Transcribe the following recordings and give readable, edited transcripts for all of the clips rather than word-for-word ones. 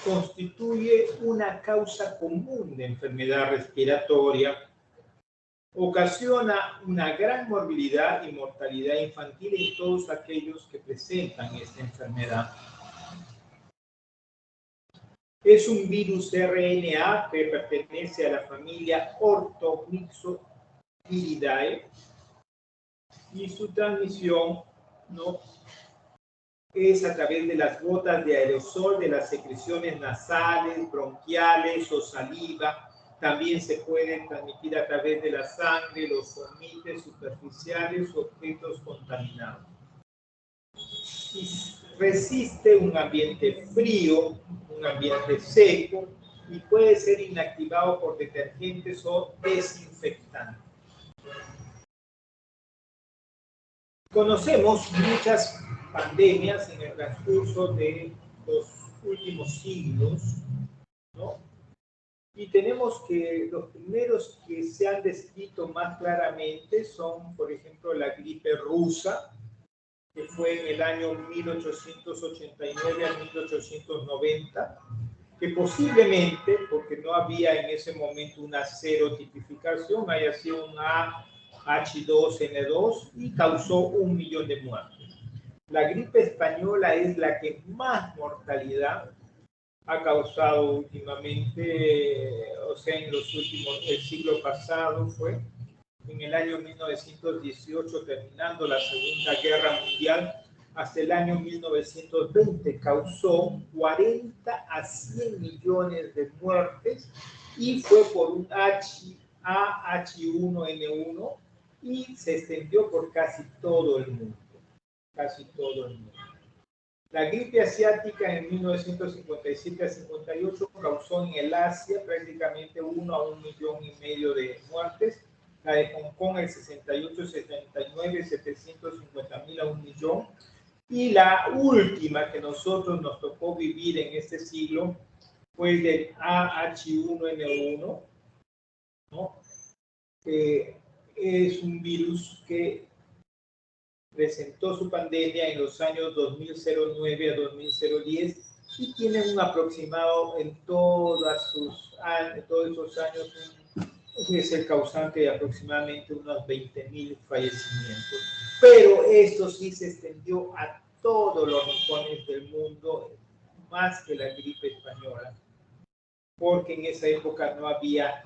constituye una causa común de enfermedad respiratoria, ocasiona una gran morbilidad y mortalidad infantil en todos aquellos que presentan esta enfermedad. Es un virus RNA que pertenece a la familia Orthomyxoviridae y su transmisión es a través de las gotas de aerosol de las secreciones nasales, bronquiales o saliva. También se puede transmitir a través de la sangre, los fomites superficiales o objetos contaminados. Resiste un ambiente frío, un ambiente seco y puede ser inactivado por detergentes o desinfectantes. Conocemos muchas pandemias en el transcurso de los últimos siglos, ¿no? Y tenemos que los primeros que se han descrito más claramente son, por ejemplo, la gripe rusa, que fue en el año 1889 a 1890, que posiblemente, porque no había en ese momento una serotipificación, haya sido un H2N2 y causó 1 millón de muertes. La gripe española es la que más mortalidad ha causado últimamente, o sea, en los últimos, el siglo pasado fue, en el año 1918, terminando la Segunda Guerra Mundial, hasta el año 1920, causó 40 a 100 millones de muertes y fue por un H1N1 y se extendió por casi todo el mundo. Casi todo el mundo. La gripe asiática en 1957 a 58 causó en el Asia prácticamente 1 a 1,5 millones de muertes. La de Hong Kong el 68-79, 750,000 a 1 millón. Y la última que nosotros nos tocó vivir en este siglo fue el del H1N1, ¿no? Es un virus que presentó su pandemia en los años 2009 a 2010 y tiene un aproximado en todos esos años, es el causante de aproximadamente unos 20,000 fallecimientos. Pero esto sí se extendió a todos los rincones del mundo, más que la gripe española, porque en esa época no había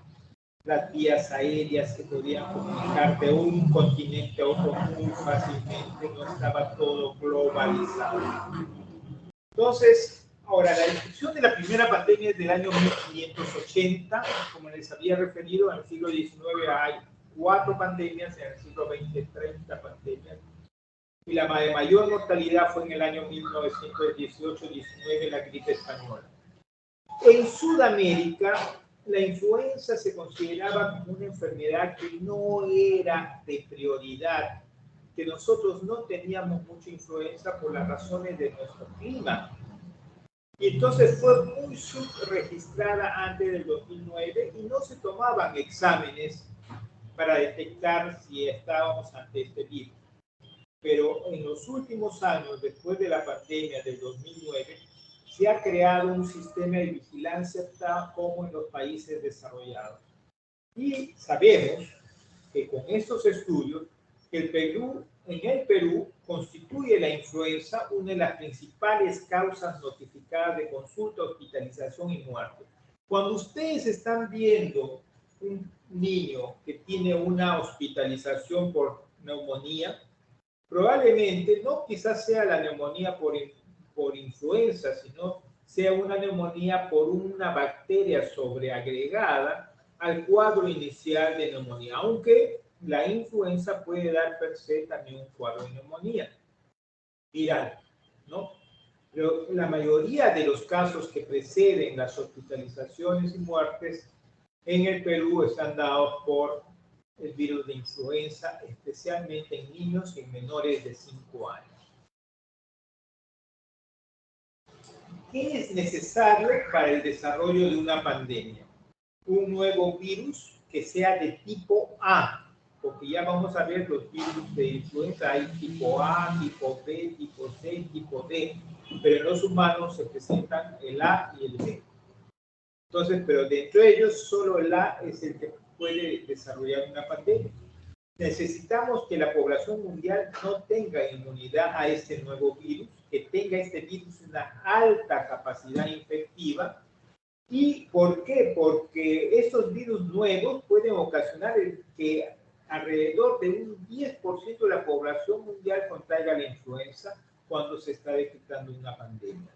las vías aéreas que podían comunicar de un continente a otro muy fácilmente, no estaba todo globalizado. Entonces, ahora, la descripción de la primera pandemia es del año 1580, como les había referido, en el siglo XIX hay 4 pandemias, en el siglo XX 30 pandemias, y la de mayor mortalidad fue en el año 1918-19, la gripe española. En Sudamérica, la influenza se consideraba como una enfermedad que no era de prioridad, que nosotros no teníamos mucha influenza por las razones de nuestro clima. Y entonces fue muy subregistrada antes del 2009 y no se tomaban exámenes para detectar si estábamos ante este virus. Pero en los últimos años, después de la pandemia del 2009, se ha creado un sistema de vigilancia tal como en los países desarrollados. Y sabemos que con estos estudios, en el Perú constituye la influenza una de las principales causas notificadas de consulta, hospitalización y muerte. Cuando ustedes están viendo un niño que tiene una hospitalización por neumonía, probablemente no quizás sea la neumonía por influenza, sino sea una neumonía por una bacteria sobreagregada al cuadro inicial de neumonía, aunque la influenza puede dar per se también un cuadro de neumonía viral, ¿no? Pero la mayoría de los casos que preceden las hospitalizaciones y muertes en el Perú están dados por el virus de influenza, especialmente en niños y en menores de 5 años. ¿Qué es necesario para el desarrollo de una pandemia? Un nuevo virus que sea de tipo A, porque ya vamos a ver los virus de influenza. Hay tipo A, tipo B, tipo C, tipo D, pero en los humanos se presentan el A y el B. Entonces, pero dentro de ellos, solo el A es el que puede desarrollar una pandemia. Necesitamos que la población mundial no tenga inmunidad a este nuevo virus, que tenga este virus una alta capacidad infectiva. ¿Y por qué? Porque estos virus nuevos pueden ocasionar que alrededor de un 10% de la población mundial contraiga la influenza cuando se está detectando una pandemia.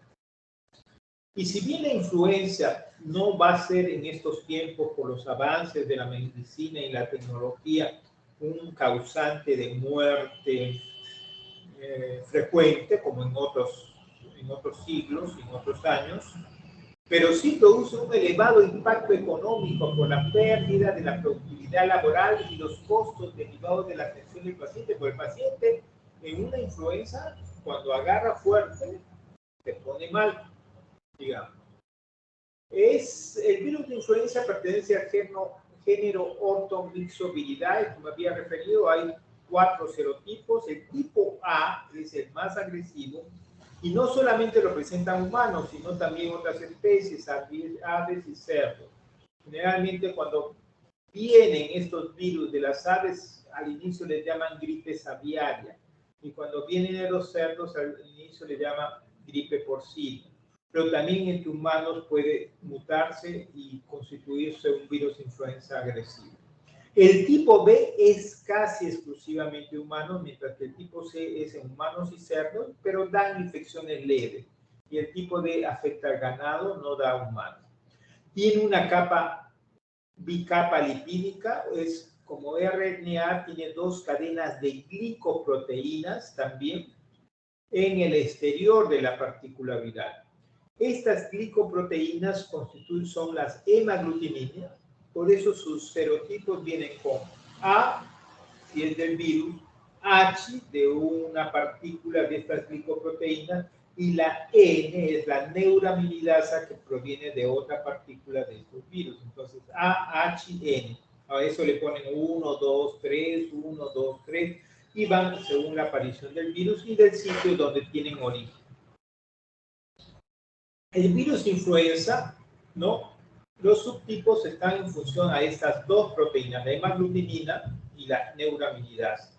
Y si bien la influenza no va a ser en estos tiempos, por los avances de la medicina y la tecnología, un causante de muerte frecuente, como en otros siglos y en otros años, pero sí produce un elevado impacto económico por la pérdida de la productividad laboral y los costos derivados de la atención del paciente. Porque el paciente en una influenza, cuando agarra fuerte, se pone mal, digamos. El virus de influenza pertenece al género Orthomyxoviridae, como había referido. Hay 4 serotipos. El tipo A es el más agresivo y no solamente lo presentan humanos, sino también otras especies, aves y cerdos. Generalmente cuando vienen estos virus de las aves, al inicio les llaman gripe aviaria, y cuando vienen de los cerdos, al inicio les llaman gripe porcina. Pero también entre humanos puede mutarse y constituirse un virus de influenza agresivo. El tipo B es casi exclusivamente humano, mientras que el tipo C es en humanos y cerdos, pero dan infecciones leves. Y el tipo D afecta al ganado, no da a humanos. Tiene una bicapa lipídica, es como RNA, tiene 2 cadenas de glicoproteínas también en el exterior de la partícula viral. Estas glicoproteínas son las hemaglutininas, por eso sus serotipos vienen con A, si es del virus, H de una partícula de estas glicoproteínas, y la N es la neuraminidasa que proviene de otra partícula de estos virus. Entonces, A, H, N. A eso le ponen 1, 2, 3, 1, 2, 3, y van según la aparición del virus y del sitio donde tienen origen. El virus influenza, ¿no? Los subtipos están en función a estas 2 proteínas, la hemaglutinina y la neuraminidasa.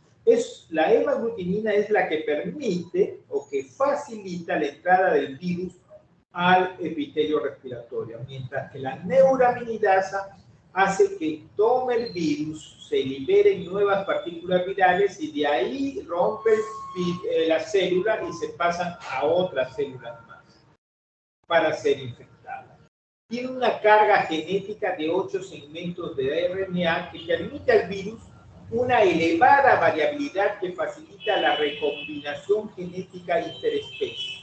La hemaglutinina es la que permite o que facilita la entrada del virus al epitelio respiratorio, mientras que la neuraminidasa hace que tome el virus, se liberen nuevas partículas virales y de ahí rompe la célula y se pasan a otras células más para ser infectada. Tiene una carga genética de 8 segmentos de RNA que permite al virus una elevada variabilidad que facilita la recombinación genética interespecie.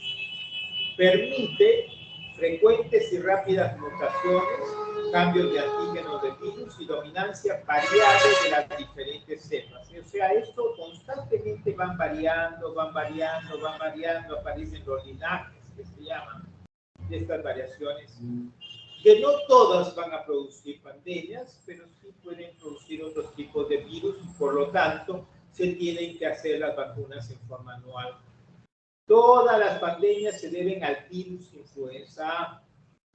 Permite frecuentes y rápidas mutaciones, cambios de antígenos de virus y dominancia variable de las diferentes cepas. O sea, esto constantemente van variando, aparecen los linajes que se llaman de estas variaciones, que no todas van a producir pandemias, pero sí pueden producir otros tipos de virus y por lo tanto se tienen que hacer las vacunas en forma anual. Todas las pandemias se deben al virus influenza A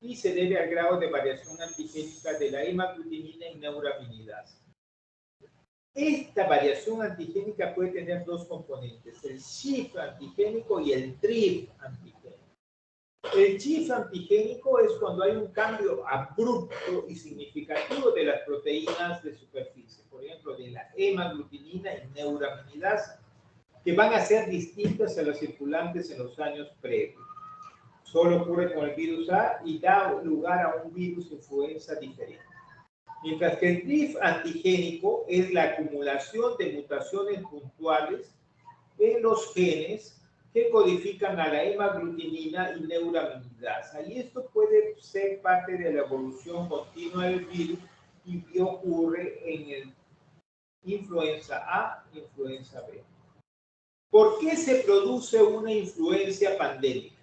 y se debe al grado de variación antigénica de la hemaglutinina y neuraminidasa. Esta variación antigénica puede tener 2 componentes, el shift antigénico y el drift antigénico. El shift antigénico es cuando hay un cambio abrupto y significativo de las proteínas de superficie, por ejemplo, de la hemaglutinina y neuraminidasa, que van a ser distintas a las circulantes en los años previos. Solo ocurre con el virus A y da lugar a un virus influenza diferente. Mientras que el drift antigénico es la acumulación de mutaciones puntuales en los genes que codifican a la hemaglutinina y neuraminidasa. Y esto puede ser parte de la evolución continua del virus y ocurre en el influenza A y influenza B. ¿Por qué se produce una influencia pandémica?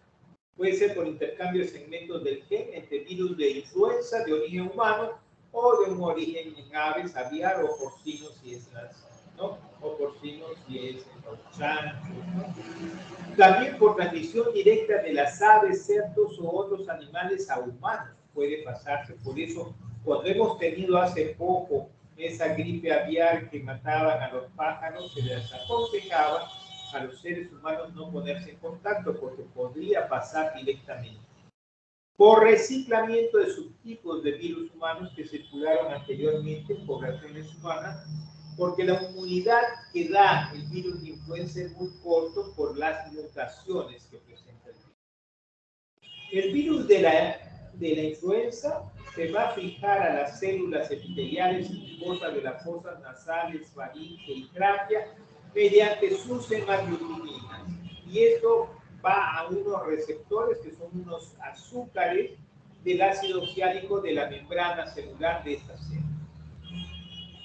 Puede ser por intercambio de segmentos del gen entre virus de influenza de origen humano o de un origen en aves, aviar o porcinos si es ¿no? O porcinos si es los chanchos, ¿no? También por transmisión directa de las aves, cerdos o otros animales a humanos puede pasarse. Por eso, cuando hemos tenido hace poco esa gripe aviar que mataban a los pájaros, se les aconsejaba a los seres humanos no ponerse en contacto porque podría pasar directamente. Por reciclamiento de subtipos de virus humanos que circularon anteriormente en poblaciones humanas, porque la inmunidad que da el virus de influenza es muy corto por las mutaciones que presenta el virus. El virus de la influenza se va a fijar a las células epiteliales y mucosas de las fosas nasales, faringe y tráquea mediante sus hemagglutininas. Y esto va a unos receptores que son unos azúcares del ácido oxálico de la membrana celular de estas células.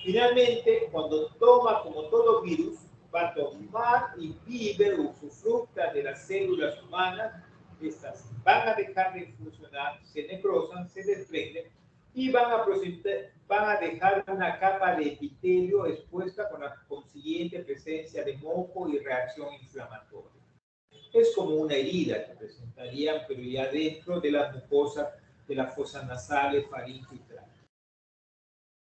Finalmente, cuando toma, como todo virus, va a tomar y vive o usufructa de las células humanas, estas van a dejar de funcionar, se necrosan, se desprenden y van a dejar una capa de epitelio expuesta con la consiguiente presencia de moco y reacción inflamatoria. Es como una herida que presentarían, pero ya dentro de las mucosas de las fosas nasales, faringe y tráquea.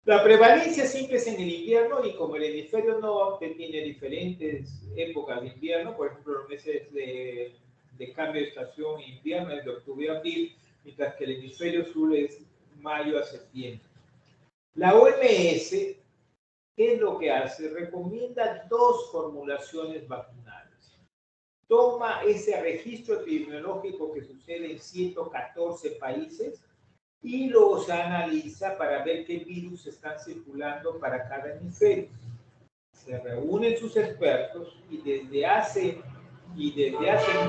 La prevalencia siempre es en el invierno y como el hemisferio norte tiene diferentes épocas de invierno, por ejemplo, los meses de cambio de estación e invierno es de octubre a abril, mientras que el hemisferio sur es mayo a septiembre. La OMS, ¿qué es lo que hace? Recomienda 2 formulaciones vacunales. Toma ese registro epidemiológico que sucede en 114 países y los analiza para ver qué virus están circulando para cada hemisferio. Se reúnen sus expertos y desde hace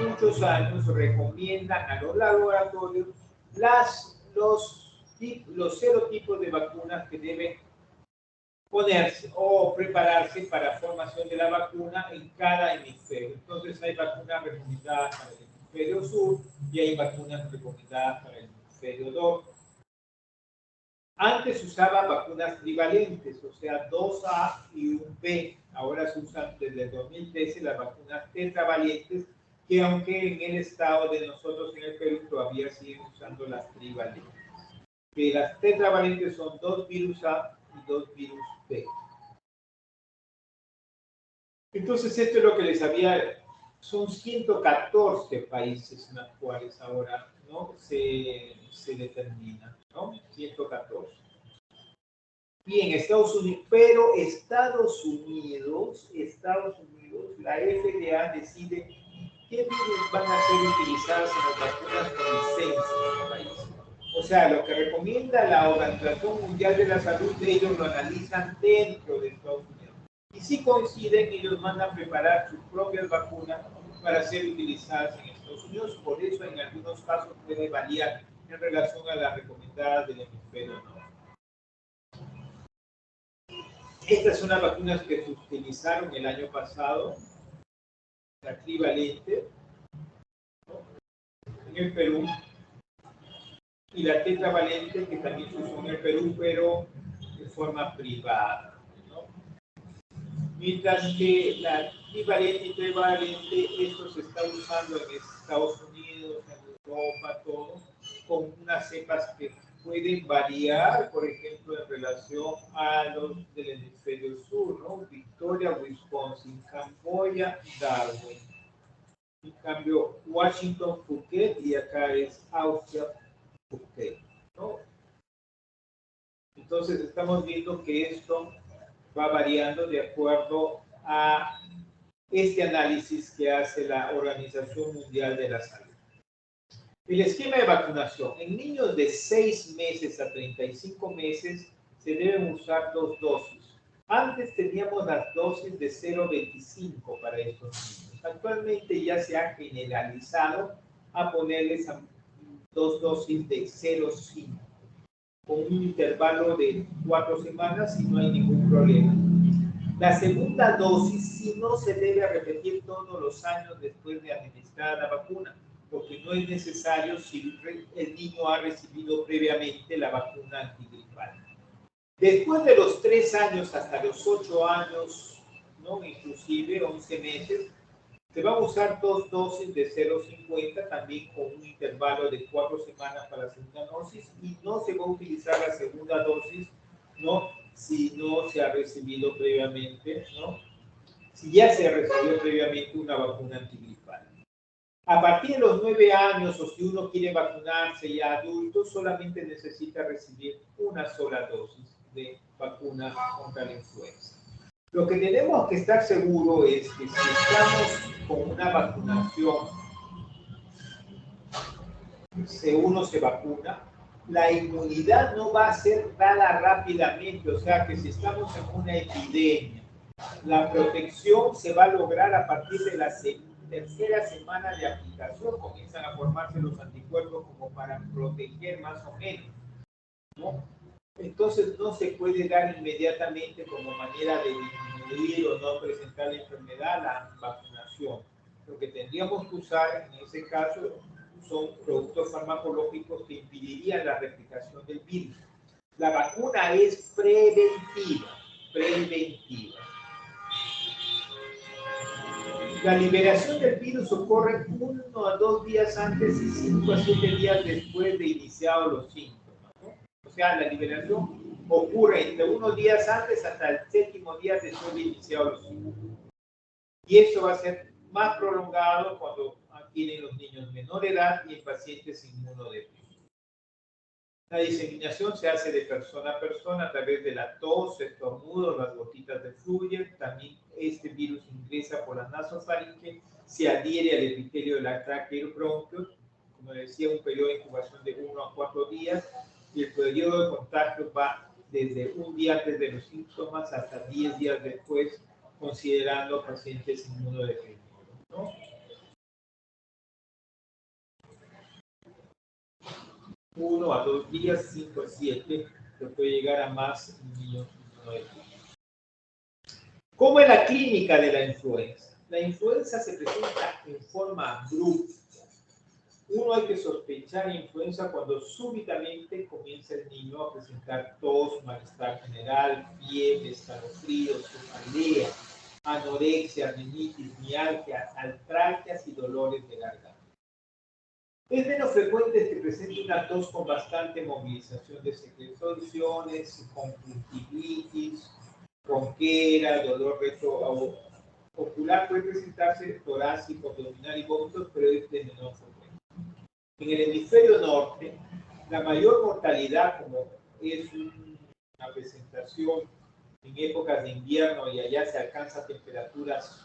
muchos años recomiendan a los laboratorios los 0 tipos de vacunas que deben ponerse o prepararse para formación de la vacuna en cada hemisferio. Entonces hay vacunas recomendadas para el hemisferio sur y hay vacunas recomendadas para el hemisferio norte. Antes se usaban vacunas trivalentes, o sea, 2A y 1B. Ahora se usan desde el 2013 las vacunas tetravalentes, que aunque en el estado de nosotros en el Perú todavía siguen usando las trivalentes. Que las tetravalentes son 2 virus A y 2 virus B. Entonces esto es lo que les había, son 114 países en los cuales ahora, ¿no? se determina, ¿no? 114. Bien, Estados Unidos, pero Estados Unidos, la FDA decide qué virus van a ser utilizados en las vacunas con licencia en el país. O sea, lo que recomienda la Organización Mundial de la Salud, ellos lo analizan dentro de Estados Unidos. Y si coinciden, ellos mandan preparar sus propias vacunas para ser utilizadas en Estados Unidos. Por eso, en algunos casos puede variar en relación a las recomendadas del hemisferio norte. Estas son las vacunas que se utilizaron el año pasado, la trivalente, ¿no? En el Perú, y la tetravalente que también se usó en el Perú, pero de forma privada, ¿no? Mientras que la trivalente y tetravalente, esto se está usando en Estados Unidos, en Europa, todo, con unas cepas que pueden variar, por ejemplo, en relación a los del hemisferio sur, ¿no? Victoria, Wisconsin, Camboya, Darwin. En cambio, Washington, Phuket, y acá es Austria, Phuket, ¿no? Entonces, estamos viendo que esto va variando de acuerdo a este análisis que hace la Organización Mundial de la Salud. El esquema de vacunación. En niños de 6 meses a 35 meses se deben usar 2 dosis. Antes teníamos las dosis de 0,25 para estos niños. Actualmente ya se ha generalizado a ponerles 2 dosis de 0,5 con un intervalo de 4 semanas y no hay ningún problema. La segunda dosis sí no se debe repetir todos los años después de administrar la vacuna, porque no es necesario si el niño ha recibido previamente la vacuna antigripal. Después de los 3 años hasta los 8 años, ¿no? Inclusive 11 meses, se van a usar 2 dosis de 0,50, también con un intervalo de 4 semanas para la segunda dosis, y no se va a utilizar la segunda dosis, ¿no? Si no se ha recibido previamente, ¿no? Si ya se recibió previamente una vacuna antigripal. A partir de los 9 años, o si uno quiere vacunarse ya adulto, solamente necesita recibir una sola dosis de vacuna contra la influenza. Lo que tenemos que estar seguros es que si estamos con una vacunación, si uno se vacuna, la inmunidad no va a ser dada rápidamente, o sea que si estamos en una epidemia, la protección se va a lograr a partir de la tercera semana de aplicación, comienzan a formarse los anticuerpos como para proteger más o menos, ¿no? Entonces no se puede dar inmediatamente como manera de disminuir o no presentar la enfermedad la vacunación. Lo que tendríamos que usar en ese caso son productos farmacológicos que impedirían la replicación del virus. La vacuna es preventiva. La liberación del virus ocurre 1 a 2 días antes y 5 a 7 días después de iniciados los síntomas, ¿no? O sea, la liberación ocurre entre unos días antes hasta el 7º día después de iniciados los síntomas. Y eso va a ser más prolongado cuando tienen los niños menor edad y en pacientes inmunodeprimidos. La diseminación se hace de persona a persona a través de la tos, estornudos, las gotitas de flujo. También este virus ingresa por la nasofaringe, se adhiere al epitelio de la tráquea y el bronquio, como decía, un periodo de incubación de 1 a 4 días, y el periodo de contagio va desde un día antes de los síntomas hasta 10 días después, considerando pacientes inmunodeprimidos, ¿no? 1 a 2 días, 5 a 7, que puede llegar a más niños inmunodeprimidos. ¿Cómo es la clínica de la influenza? La influenza se presenta en forma abrupta. Uno hay que sospechar influenza cuando súbitamente comienza el niño a presentar tos, malestar general, fiebre, escalofríos, cefalea, anorexia, rinitis, mialgia, artralgias y dolores de garganta. Es menos frecuente que presente una tos con bastante movilización de secreciones, conjuntivitis, ronquera, dolor retroocular. Puede presentarse torácico, abdominal y vómitos, pero es de menor frecuencia. En el hemisferio norte, la mayor mortalidad, como es una presentación en épocas de invierno y allá se alcanza temperaturas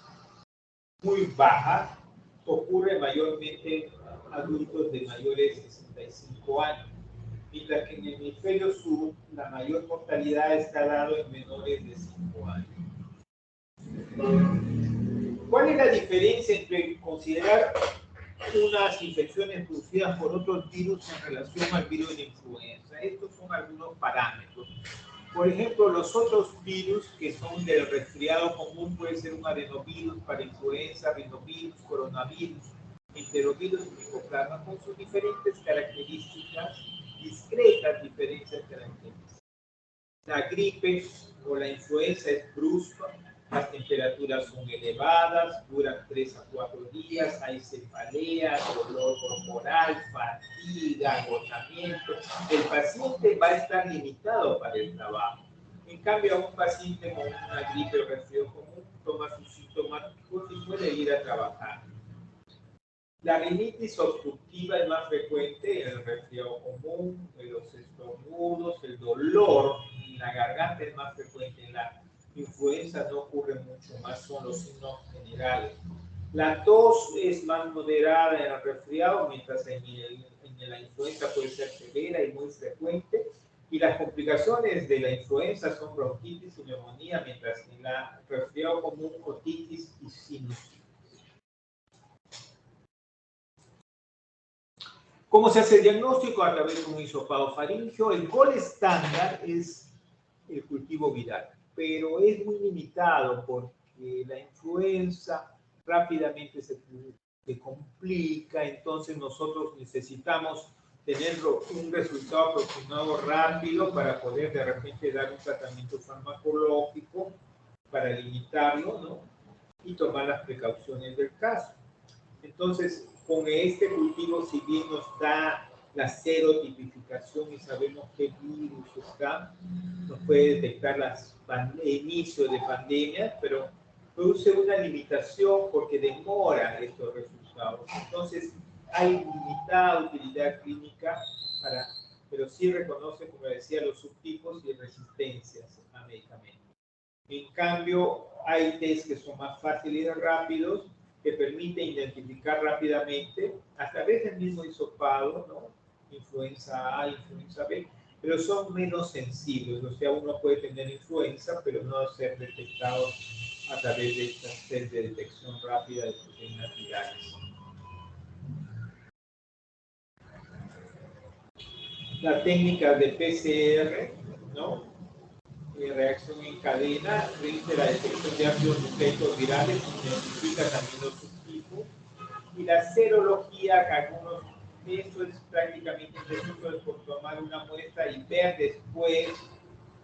muy bajas, ocurre mayormente en adultos de mayores de 65 años, mientras que en el hemisferio sur la mayor mortalidad está dado en menores de 5 años. ¿Cuál es la diferencia entre considerar unas infecciones producidas por otros virus en relación al virus de la influenza? Estos son algunos parámetros. Por ejemplo, los otros virus que son del resfriado común puede ser un adenovirus para influenza, rinovirus, coronavirus, enterovirus y micoplasma, con sus diferentes características, discretas diferencias características. La gripe o la influenza es brusca, las temperaturas son elevadas, duran 3 a 4 días, hay cefalea, dolor corporal, fatiga, agotamiento. El paciente va a estar limitado para el trabajo. En cambio, a un paciente con una gripe o resfriado común toma sus sintomáticos y puede ir a trabajar. La rinitis obstructiva es más frecuente en el resfriado común, en los estornudos, el dolor en la garganta es más frecuente. En la influenza no ocurre mucho más, son los signos generales. La tos es más moderada en el resfriado, mientras en la influenza puede ser severa y muy frecuente. Y las complicaciones de la influenza son bronquitis y neumonía, mientras en la resfriado común, otitis y sinusitis. ¿Cómo se hace el diagnóstico? A través de un hisopado faríngeo. El gol estándar es el cultivo viral, pero es muy limitado porque la influenza rápidamente se complica, entonces nosotros necesitamos tener un resultado aproximado rápido para poder de repente dar un tratamiento farmacológico para limitarlo, ¿no? Y tomar las precauciones del caso. Entonces, con este cultivo, si bien nos da la serotipificación y sabemos qué virus está, nos puede detectar el inicio de pandemias, pero produce una limitación porque demora estos resultados. Entonces, hay limitada utilidad clínica, pero sí reconoce, como decía, los subtipos y resistencias a medicamentos. En cambio, hay test que son más fáciles y rápidos, que permiten identificar rápidamente, a través del mismo hisopado, ¿no? Influenza A, influenza B, pero son menos sensibles. O sea, uno puede tener influenza, pero no ser detectado a través de estas test de detección rápida de proteínas virales. La técnica de PCR, ¿no? Reacción en cadena, frente la detección de ácidos nucleicos virales, identifica también los subtipos. Y la serología, que algunos, esto es prácticamente impreciso por tomar una muestra y ver después,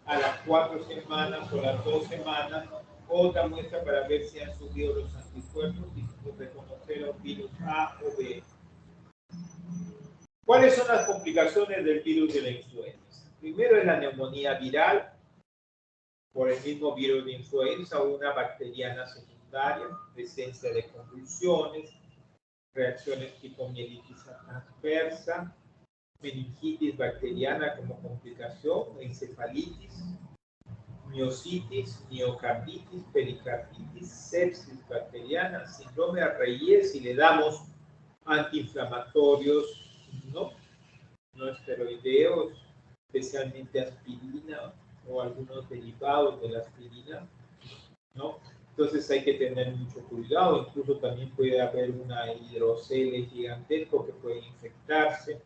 a las 4 semanas o las 2 semanas, otra muestra para ver si han subido los anticuerpos y reconocer los virus A o B. ¿Cuáles son las complicaciones del virus de la influenza? Primero es la neumonía viral, por el mismo virus de influenza o una bacteriana secundaria, presencia de convulsiones, reacciones tipo mielitis transversa, meningitis bacteriana como complicación, encefalitis, miositis, miocarditis, pericarditis, sepsis bacteriana, síndrome de Reyes, si le damos antiinflamatorios, no esteroideos, especialmente aspirina o algunos derivados de la aspirina, ¿no? Entonces hay que tener mucho cuidado, incluso también puede haber una hidrocele gigantesco que puede infectarse.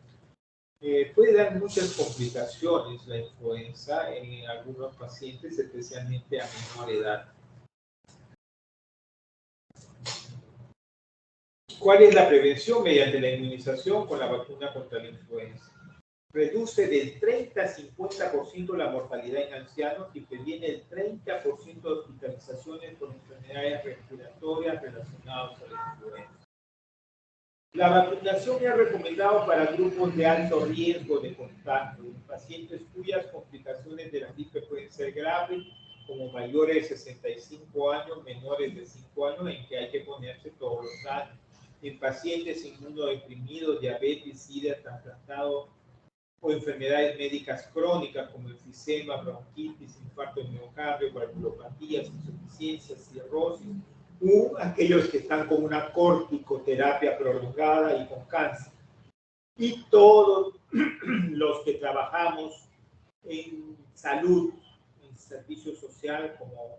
Puede dar muchas complicaciones la influenza en algunos pacientes, especialmente a menor edad. ¿Cuál es la prevención? Mediante la inmunización con la vacuna contra la influenza. Reduce del 30 a 50% la mortalidad en ancianos y previene el 30% de hospitalizaciones por enfermedades respiratorias relacionadas a la influenza. La vacunación es recomendada para grupos de alto riesgo de contagio, en pacientes cuyas complicaciones de la gripe pueden ser graves, como mayores de 65 años, menores de 5 años, en que hay que ponerse todos los años. En pacientes inmunodeprimidos, diabetes, sida, trasplantado o enfermedades médicas crónicas como enfisema, bronquitis, infarto de miocardio, coagulopatías, insuficiencia, cirrosis, u aquellos que están con una corticoterapia prolongada y con cáncer. Y todos los que trabajamos en salud, en servicio social, como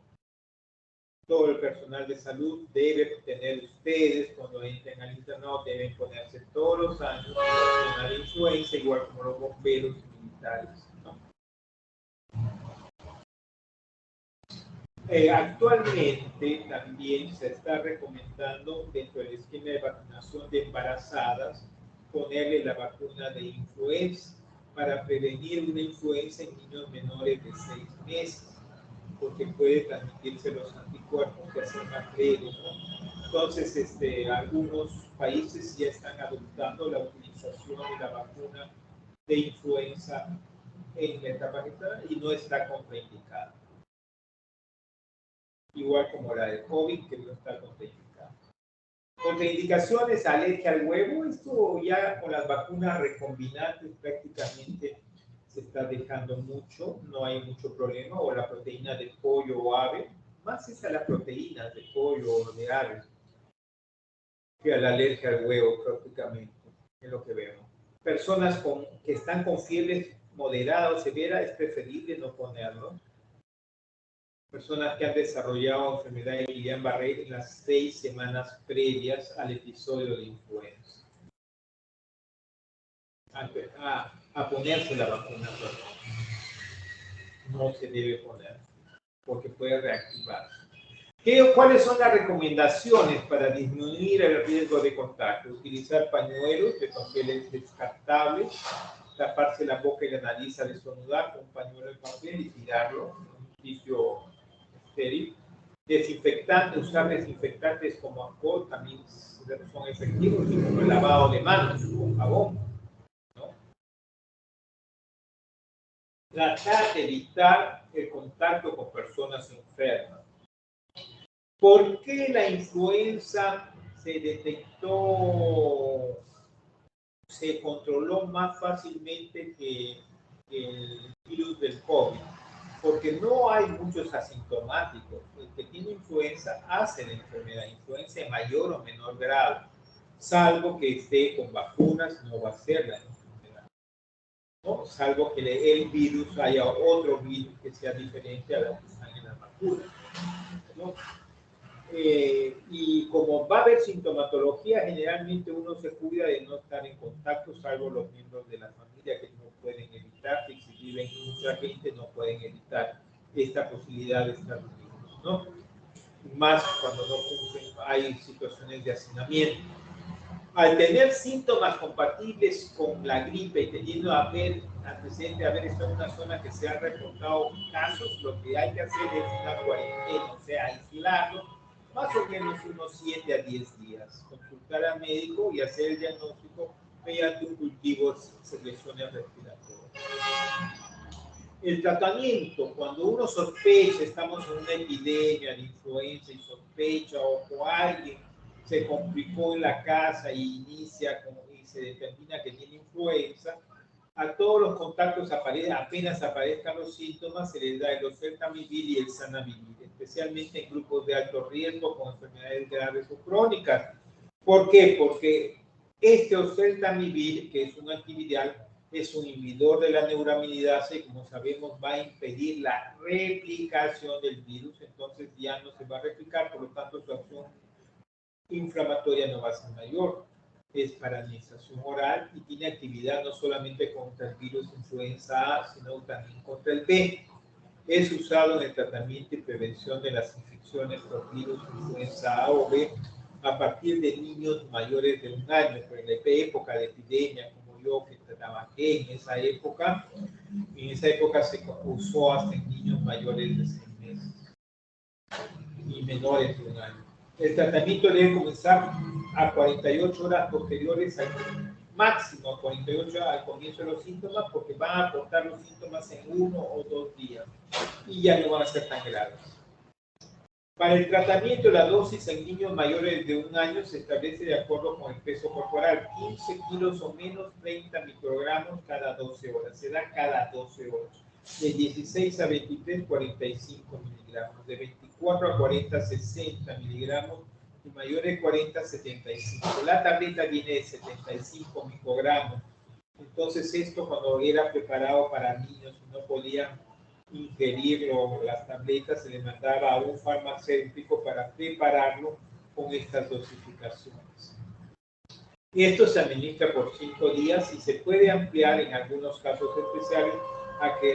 todo el personal de salud, debe tener ustedes, cuando entren al internado, deben ponerse todos los años una influenza, igual como los bomberos militares, ¿no? Actualmente también se está recomendando dentro del esquema de vacunación de embarazadas ponerle la vacuna de influenza para prevenir una influenza en niños menores de 6 meses, porque puede transmitirse los anticuerpos que hacen más leve, ¿no? Entonces, algunos países ya están adoptando la utilización de la vacuna de influenza en la etapa temprana y no está contraindicada. Igual como la de COVID, que no está contraindicada. Contraindicaciones, alergia al huevo, esto ya con las vacunas recombinantes prácticamente se está dejando mucho, no hay mucho problema, o la proteína de pollo o ave, más es a las proteínas de pollo o de ave, que a la alergia al huevo prácticamente, es lo que vemos. Personas que están con fiebres moderada o severa, es preferible no ponerlo. Personas que han desarrollado enfermedad de Guillain-Barré en las 6 semanas previas al episodio de influenza. A ponerse la vacuna, no se debe poner, porque puede reactivarse. ¿Cuáles son las recomendaciones para disminuir el riesgo de contagio? Utilizar pañuelos de papeles descartables, taparse la boca y la nariz al estornudar con un pañuelo de papel y tirarlo en un sitio estéril. Desinfectantes, usar desinfectantes como alcohol también son efectivos, y como el lavado de manos con jabón, ¿no? Tratar de evitar el contacto con personas enfermas. ¿Por qué la influenza se detectó, se controló más fácilmente que el virus del COVID? Porque no hay muchos asintomáticos. El que tiene influenza hace la enfermedad, influenza en mayor o menor grado, salvo que esté con vacunas, no va a ser la enfermedad, ¿no? Salvo que el virus haya otro virus que sea diferente a los que están en la vacuna, ¿no? Y como va a haber sintomatología, generalmente uno se cuida de no estar en contacto, salvo los miembros de la familia que no pueden evitar, que si viven mucha gente no pueden evitar esta posibilidad de estar unidos, ¿no? Más cuando no hay situaciones de hacinamiento. Al tener síntomas compatibles con la gripe y teniendo antecedente de haber estado en una zona que se han reportado casos, lo que hay que hacer es una cuarentena, o sea, aislarlo más o menos unos 7 a 10 días, consultar al médico y hacer el diagnóstico mediante un cultivo de secreciones respiratorias. El tratamiento, cuando uno sospecha, estamos en una epidemia de influenza y sospecha o alguien se complicó en la casa y se determina que tiene influenza, a todos los contactos apenas aparezcan los síntomas, se les da el oseltamivir y el zanamivir, especialmente en grupos de alto riesgo con enfermedades graves o crónicas. ¿Por qué? Porque este oseltamivir, que es un antiviral, es un inhibidor de la neuraminidasa y, como sabemos, va a impedir la replicación del virus, entonces ya no se va a replicar, por lo tanto su acción inflamatoria no va a ser mayor. Es para administración oral y tiene actividad no solamente contra el virus influenza A, sino también contra el B. Es usado en el tratamiento y prevención de las infecciones por virus influenza A o B a partir de niños mayores de 1 año, pero en la época de epidemia, como yo que trabajé en esa época se usó hasta en niños mayores de 6 meses y menores de 1 año. El tratamiento debe comenzar a 48 horas posteriores al máximo, a 48 horas al comienzo de los síntomas, porque van a aportar los síntomas en 1 o 2 días y ya no van a ser tan graves. Para el tratamiento, la dosis en niños mayores de 1 año se establece de acuerdo con el peso corporal, 15 kilos o menos, 30 microgramos cada 12 horas. Se da cada 12 horas. De 16 a 23, 45 miligramos. De 24 a 40, 60 miligramos. Y mayores de 40, 75. La tableta viene de 75 microgramos. Entonces, esto cuando era preparado para niños y no podían ingerirlo, las tabletas, se le mandaba a un farmacéutico para prepararlo con estas dosificaciones. Y esto se administra por 5 días y se puede ampliar en algunos casos especiales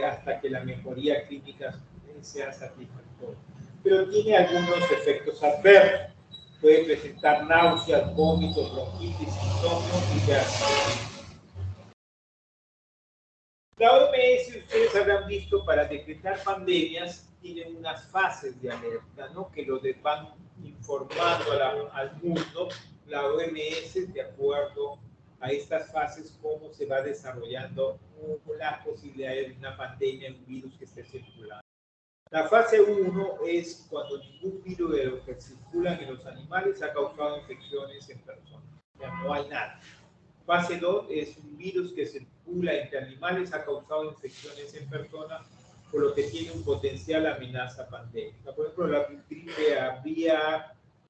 hasta que la mejoría clínica sea satisfactoria. Pero tiene algunos efectos adversos. Puede presentar náuseas, vómitos, bronquitis, insomnio y gastritis. La OMS, ustedes habrán visto, para decretar pandemias, tienen unas fases de alerta, ¿no? Que lo van informando al mundo, la OMS, de acuerdo a estas fases, cómo se va desarrollando las posibilidades de una pandemia, un virus que esté circulando. La fase 1 es cuando ningún virus de los que circulan en los animales ha causado infecciones en personas. Ya no hay nada. Fase 2 es un virus que circula entre animales, ha causado infecciones en personas, por lo que tiene un potencial amenaza pandémica. Por ejemplo, la gripe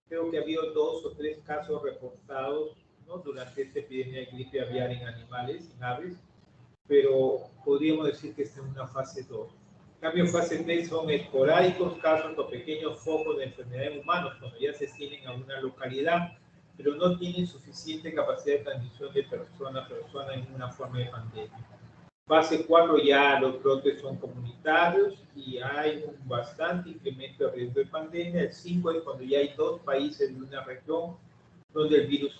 creo que había 2 o 3 casos reportados, ¿no? Durante esta epidemia de gripe aviar en animales, en aves, pero podríamos decir que está en una fase 2. En cambio, fase 3 son esporádicos casos o pequeños focos de enfermedad en humanos, cuando ya se extienden a una localidad, pero no tienen suficiente capacidad de transmisión de persona a persona en una forma de pandemia. Fase 4 ya los brotes son comunitarios y hay un bastante incremento de riesgo de pandemia. El 5 es cuando ya hay 2 países de una región donde el virus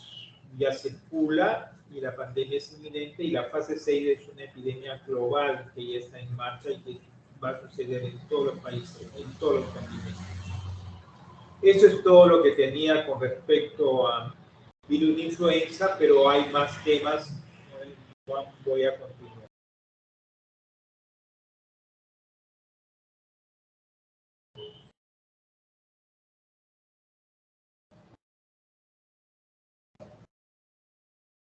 ya circula y la pandemia es inminente. Y la fase 6 es una epidemia global que ya está en marcha y que va a suceder en todos los países, en todos los continentes. Eso es todo lo que tenía con respecto a virus de influenza, pero hay más temas. Voy a continuar.